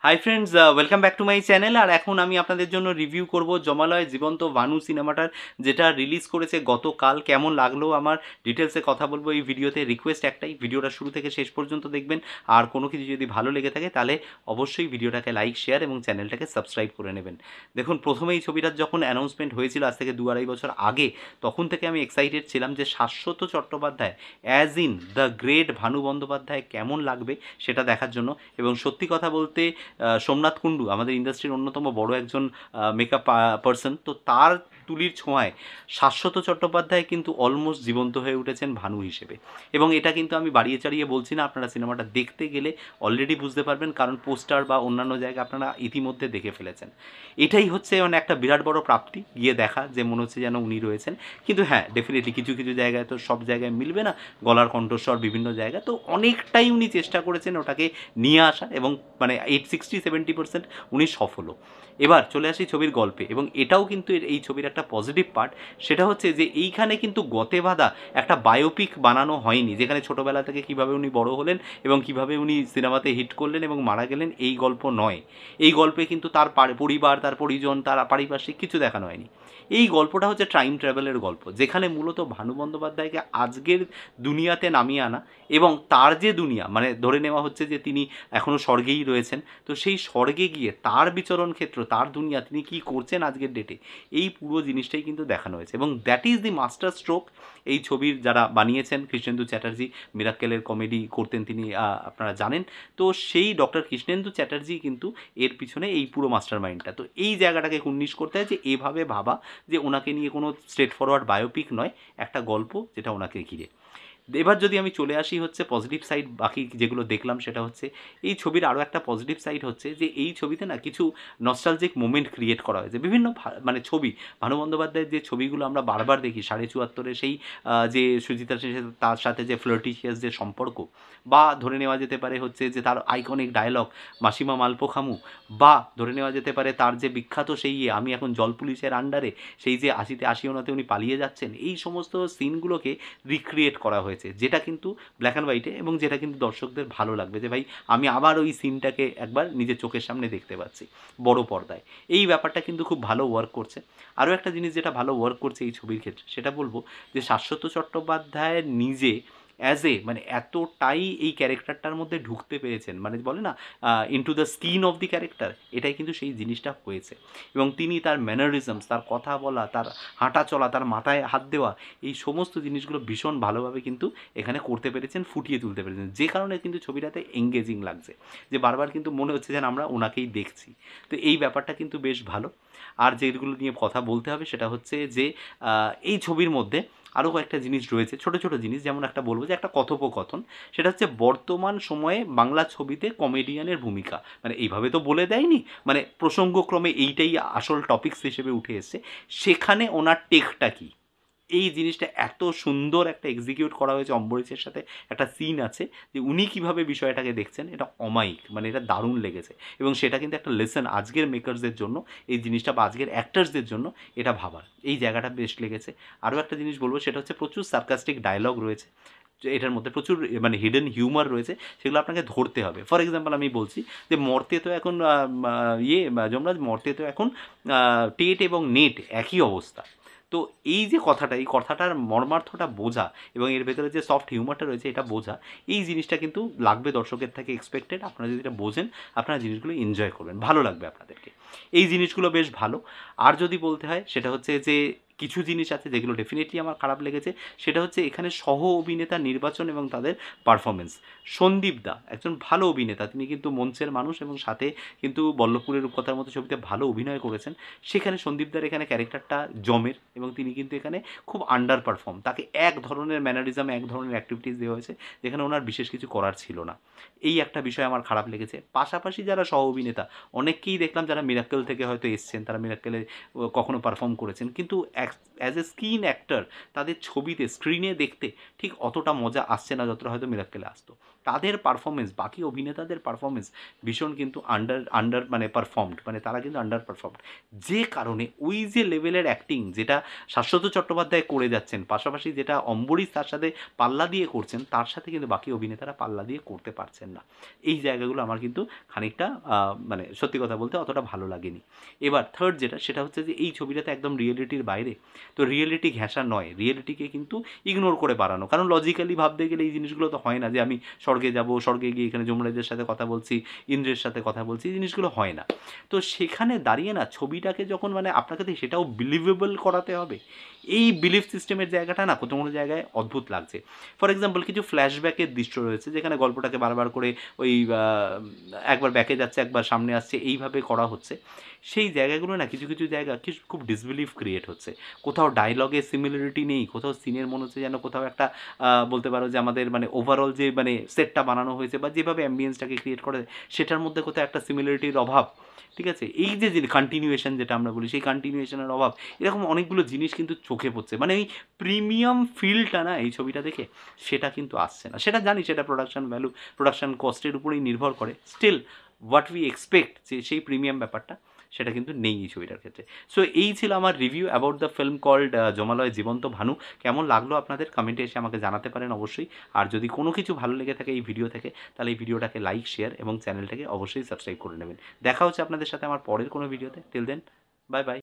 High friends, welcome back to my channel. আর এখন আমি আপনাদের জন্য রিভিউ করব জমালয় জীবন্ত ভানু সিনেমাটার, যেটা রিলিজ করেছে গতকাল। কেমন লাগলো আমার ডিটেলসে কথা বলবো এই ভিডিওতে। রিকোয়েস্ট একটাই, ভিডিওটা শুরু থেকে শেষ পর্যন্ত দেখবেন। আর কোনো কিছু যদি ভালো লেগে থাকে তাহলে অবশ্যই ভিডিওটাকে লাইক, শেয়ার এবং চ্যানেলটাকে সাবস্ক্রাইব করে নেবেন। দেখুন, প্রথমে এই ছবিটার যখন অ্যানাউন্সমেন্ট হয়েছিল আজ থেকে 2-2.5 বছর আগে, তখন থেকে আমি এক্সাইটেড ছিলাম যে Shashwata Chattopadhyay as in the great Bhanu Bandyopadhyay কেমন লাগবে সেটা দেখার জন্য। এবং সত্যি কথা বলতে সোমনাথ কুণ্ডু আমাদের ইন্ডাস্ট্রির অন্যতম বড় একজন মেকআপ পার্সন, তো তার তুলির ছোঁয়ায় শাশ্বত চট্টোপাধ্যায় কিন্তু অলমোস্ট জীবন্ত হয়ে উঠেছেন ভানু হিসেবে। এবং এটা কিন্তু আমি বাড়িয়ে চাড়িয়ে বলছি না, আপনারা সিনেমাটা দেখতে গেলে অলরেডি বুঝতে পারবেন, কারণ পোস্টার বা অন্যান্য জায়গায় আপনারা ইতিমধ্যে দেখে ফেলেছেন। এটাই হচ্ছে মানে একটা বিরাট বড় প্রাপ্তি, গিয়ে দেখা যে মনে হচ্ছে যেন উনি রয়েছেন। কিন্তু হ্যাঁ, ডেফিনেটলি কিছু কিছু জায়গায় তো সব জায়গায় মিলবে না, গলার কণ্ঠস্বর বিভিন্ন জায়গায়, তো অনেকটাই উনি চেষ্টা করেছেন ওটাকে নিয়ে আসা, এবং মানে 60-70% উনি সফলও। এবার চলে আসি ছবির গল্পে, এবং এটাও কিন্তু এই ছবির একটা পজিটিভ পার্ট। সেটা হচ্ছে যে এইখানে কিন্তু গতে বাঁধা একটা বায়োপিক বানানো হয়নি, যেখানে ছোটোবেলা থেকে কীভাবে উনি বড় হলেন এবং কীভাবে উনি সিনেমাতে হিট করলেন এবং মারা গেলেন, এই গল্প নয়। এই গল্পে কিন্তু তার পরিবার, তার পরিজন, তার পারিপার্শ্বিক কিছু দেখানো হয়নি। এই গল্পটা হচ্ছে টাইম ট্রাভেলের গল্প, যেখানে মূলত ভানু বন্দ্যোপাধ্যায়কে আজকের দুনিয়াতে নামিয়ে আনা, এবং তার যে দুনিয়া, মানে ধরে নেওয়া হচ্ছে যে তিনি এখনও স্বর্গেই রয়েছেন, তো সেই স্বর্গে গিয়ে তার বিচরণ ক্ষেত্র, তার দুনিয়া, তিনি কী করছেন আজকের ডেটে, এই পুরো জিনিসটাই কিন্তু দেখানো হয়েছে। এবং that is the master stroke এই ছবির যারা বানিয়েছেন। কৃষ্ণেন্দু চ্যাটার্জি মিরাক্কেলের কমেডি করতেন তিনি, আপনারা জানেন। তো সেই ডক্টর কৃষ্ণেন্দু চ্যাটার্জি কিন্তু এর পিছনে এই পুরো মাস্টার মাইন্ডটা। তো এই জায়গাটাকে কুর্নিশ করতে হয় যে এভাবে ভাবা যে ওনাকে নিয়ে কোনো স্ট্রেট ফরওয়ার্ড বায়োপিক নয়, একটা গল্প যেটা ওনাকে ঘিরে। এবার যদি আমি চলে আসি হচ্ছে পজিটিভ সাইড, বাকি যেগুলো দেখলাম সেটা হচ্ছে এই ছবির আরও একটা পজিটিভ সাইড হচ্ছে যে এই ছবিতে না কিছু নস্টালজিক মোমেন্ট ক্রিয়েট করা হয়েছে। বিভিন্ন মানে ছবি, ভানু বন্দ্যোপাধ্যায়ের যে ছবিগুলো আমরা বারবার দেখি, 74-এ সেই যে সুচিত্রা সেনের সাথে, তার সাথে যে ফ্লার্টিশিয়াস যে সম্পর্ক, বা ধরে নেওয়া যেতে পারে হচ্ছে যে তার আইকনিক ডায়লগ মাসিমা মালপো খামু, বা ধরে নেওয়া যেতে পারে তার যে বিখ্যাত সেই আমি এখন জল পুলিশের আন্ডারে, সেই যে 80-তে 80 উনি পালিয়ে যাচ্ছেন, এই সমস্ত সিনগুলোকে রিক্রিয়েট করা হয়েছে, যেটা কিন্তু ব্ল্যাক অ্যান্ড হোয়াইটে, এবং যেটা কিন্তু দর্শকদের ভালো লাগবে যে ভাই আমি আবার ওই সিনটাকে একবার নিজের চোখের সামনে দেখতে পাচ্ছি বড় পর্দায়। এই ব্যাপারটা কিন্তু খুব ভালো ওয়ার্ক করছে। আরও একটা জিনিস যেটা ভালো ওয়ার্ক করছে এই ছবির ক্ষেত্রে, সেটা বলবো যে শাশ্বত চট্টোপাধ্যায় নিজে অ্যাজ এ মানে এতটাই এই ক্যারেক্টারটার মধ্যে ঢুকতে পেরেছেন, মানে বলে না into the skin of the character, এটাই কিন্তু সেই জিনিসটা হয়েছে। এবং তিনি তার ম্যানারিজমস, তার কথা বলা, তার হাঁটা চলা, তার মাথায় হাত দেওয়া, এই সমস্ত জিনিসগুলো ভীষণ ভালোভাবে কিন্তু এখানে করতে পেরেছেন, ফুটিয়ে তুলতে পেরেছেন, যে কারণে কিন্তু ছবিটাতে এঙ্গেজিং লাগছে, যে বারবার কিন্তু মনে হচ্ছে যেন আমরা ওনাকেই দেখছি। তো এই ব্যাপারটা কিন্তু বেশ ভালো। আর যেগুলো নিয়ে কথা বলতে হবে সেটা হচ্ছে যে এই ছবির মধ্যে আরও কয়েকটা জিনিস রয়েছে, ছোট ছোট জিনিস, যেমন একটা বলবো যে একটা কথোপকথন, সেটা হচ্ছে বর্তমান সময়ে বাংলা ছবিতে কমেডিয়ানের ভূমিকা, মানে এইভাবে তো বলে দেয়নি, মানে প্রসঙ্গক্রমে এইটাই আসল টপিকস হিসেবে উঠে এসছে, সেখানে ওনার টেকটা কী, এই জিনিসটা এত সুন্দর একটা এক্সিকিউট করা হয়েছে। অম্বরীশের সাথে একটা সিন আছে যে উনি কীভাবে বিষয়টাকে দেখছেন, এটা অমায়িক, মানে এটা দারুণ লেগেছে। এবং সেটা কিন্তু একটা লেসন আজকের মেকার্সদের জন্য, এই জিনিসটা বা আজকের অ্যাক্টার্সদের জন্য এটা ভাবার, এই জায়গাটা বেশ লেগেছে। আরও একটা জিনিস বলবো, সেটা হচ্ছে প্রচুর সার্কাস্টিক ডায়লগ রয়েছে, যে এটার মধ্যে প্রচুর মানে হিডেন হিউমার রয়েছে, সেগুলো আপনাকে ধরতে হবে। ফর এক্সাম্পল আমি বলছি যে মর্তে তো এখন যমরাজ, মর্তে তো এখন টেট এবং নেট একই অবস্থা। তো এই যে কথাটা, এই কথাটার মর্মার্থটা বোঝা এবং এর ভেতরে যে সফট হিউমারটা রয়েছে এটা বোঝা, এই জিনিসটা কিন্তু লাগবে দর্শকের থেকে এক্সপেক্টেড। আপনারা যদি এটা বোঝেন, আপনারা জিনিসগুলো এনজয় করবেন, ভালো লাগবে আপনাদেরকে। এই জিনিসগুলো বেশ ভালো। আর যদি বলতে হয় সেটা হচ্ছে যে কিছু জিনিস আছে যেগুলো ডেফিনেটলি আমার খারাপ লেগেছে, সেটা হচ্ছে এখানে সহ অভিনেতা নির্বাচন এবং তাদের পারফরমেন্স। সন্দীপ দা একজন ভালো অভিনেতা, তিনি কিন্তু মঞ্চের মানুষ, এবং সাথে কিন্তু বল্লভপুরের রূপকথার মতো ছবিতে ভালো অভিনয় করেছেন। সেখানে সন্দীপদার এখানে ক্যারেক্টারটা জমের, এবং তিনি কিন্তু এখানে খুব আন্ডার পারফর্ম, তাকে এক ধরনের ম্যানারিজম, এক ধরনের অ্যাক্টিভিটিস দেওয়া হয়েছে যেখানে ওনার বিশেষ কিছু করার ছিল না। এই একটা বিষয় আমার খারাপ লেগেছে। পাশাপাশি যারা সহ অভিনেতা, অনেককেই দেখলাম যারা মিরাক্কেল থেকে হয়তো এসছেন, তারা মিরাক্কেলে কখনো পারফর্ম করেছেন, কিন্তু অ্যাজ এ স্ক্রিন অ্যাক্টর তাদের ছবিতে স্ক্রিনে দেখতে ঠিক অতটা মজা আসছে না যতটা হয়তো মিরাক্কেলে আসতো। তাদের পারফরমেন্স, বাকি অভিনেতাদের পারফরমেন্স ভীষণ কিন্তু আন্ডার মানে পারফর্মড, মানে তারা কিন্তু আন্ডার পারফর্মড, যে কারণে ওই যে লেভেলের অ্যাক্টিং যেটা শাশ্বত চট্টোপাধ্যায় করে যাচ্ছেন, পাশাপাশি যেটা অম্বরীশ তার সাথে পাল্লা দিয়ে করছেন, তার সাথে কিন্তু বাকি অভিনেতারা পাল্লা দিয়ে করতে পারছেন না। এই জায়গাগুলো আমার কিন্তু খানিকটা মানে সত্যি কথা বলতে অতটা ভালো লাগেনি। এবার থার্ড যেটা, সেটা হচ্ছে যে এই ছবিটাতে একদম রিয়েলিটির বাইরে, তো রিয়েলিটি ঘেঁষা নয়, রিয়েলিটিকে কিন্তু ইগনোর করে বাড়ানো, কারণ লজিক্যালি ভাবতে গেলে এই জিনিসগুলো তো হয় না যে আমি স্বর্গে যাব, স্বর্গে গিয়ে এখানে যমরাজের সাথে কথা বলছি, ইন্দ্রের সাথে কথা বলছি, এই জিনিসগুলো হয় না। তো সেখানে দাঁড়িয়ে না ছবিটাকে যখন মানে আপনাকে তো সেটাও বিলিভেবল করাতে হবে, এই বিলিভ সিস্টেমের জায়গাটা না কোনো কোনো জায়গায় অদ্ভুত লাগছে। ফর এক্সাম্পল কিছু ফ্ল্যাশব্যাকের দৃশ্য রয়েছে যেখানে গল্পটাকে বারবার করে ওই একবার ব্যাকে যাচ্ছে একবার সামনে আসছে এইভাবে করা হচ্ছে, সেই জায়গাগুলো না কিছু কিছু জায়গা খুব ডিসবিলিভ ক্রিয়েট হচ্ছে। কোথাও ডায়লগের সিমিলারিটি নেই, কোথাও সিনের মনে হচ্ছে যেন কোথাও একটা বলতে পারো যে আমাদের মানে ওভারঅল যে মানে সেটটা বানানো হয়েছে বা যেভাবে অ্যাম্বিয়েন্সটাকে ক্রিয়েট করে সেটার মধ্যে কোথাও একটা সিমিলারিটির অভাব, ঠিক আছে, এই যে কন্টিনিউয়েশন যেটা আমরা বলি সেই কন্টিনিউয়েশনের অভাব, এরকম অনেকগুলো জিনিস কিন্তু চোখে পড়ছে। মানে এই প্রিমিয়াম ফিলটা না এই ছবিটা দেখে সেটা কিন্তু আসছে না। সেটা জানি সেটা প্রোডাকশন ভ্যালু, প্রোডাকশন কস্টের উপরেই নির্ভর করে, স্টিল হোয়াট উই এক্সপেক্ট যে সেই প্রিমিয়াম ব্যাপারটা সেটা কিন্তু নেই এই ছবিটার ক্ষেত্রে। সো এই ছিল আমার review about the film called Jamalaye Jibonto Bhanu. কেমন লাগলো আপনাদের কমেন্টে এসে আমাকে জানাতে পারেন অবশ্যই। আর যদি কোনো কিছু ভালো লেগে থাকে এই ভিডিও থেকে, তাহলে এই ভিডিওটাকে লাইক, শেয়ার এবং চ্যানেলটাকে অবশ্যই সাবস্ক্রাইব করে নেবেন। দেখা হচ্ছে আপনাদের সাথে আমার পরের কোনো ভিডিওতে। Till then, bye by.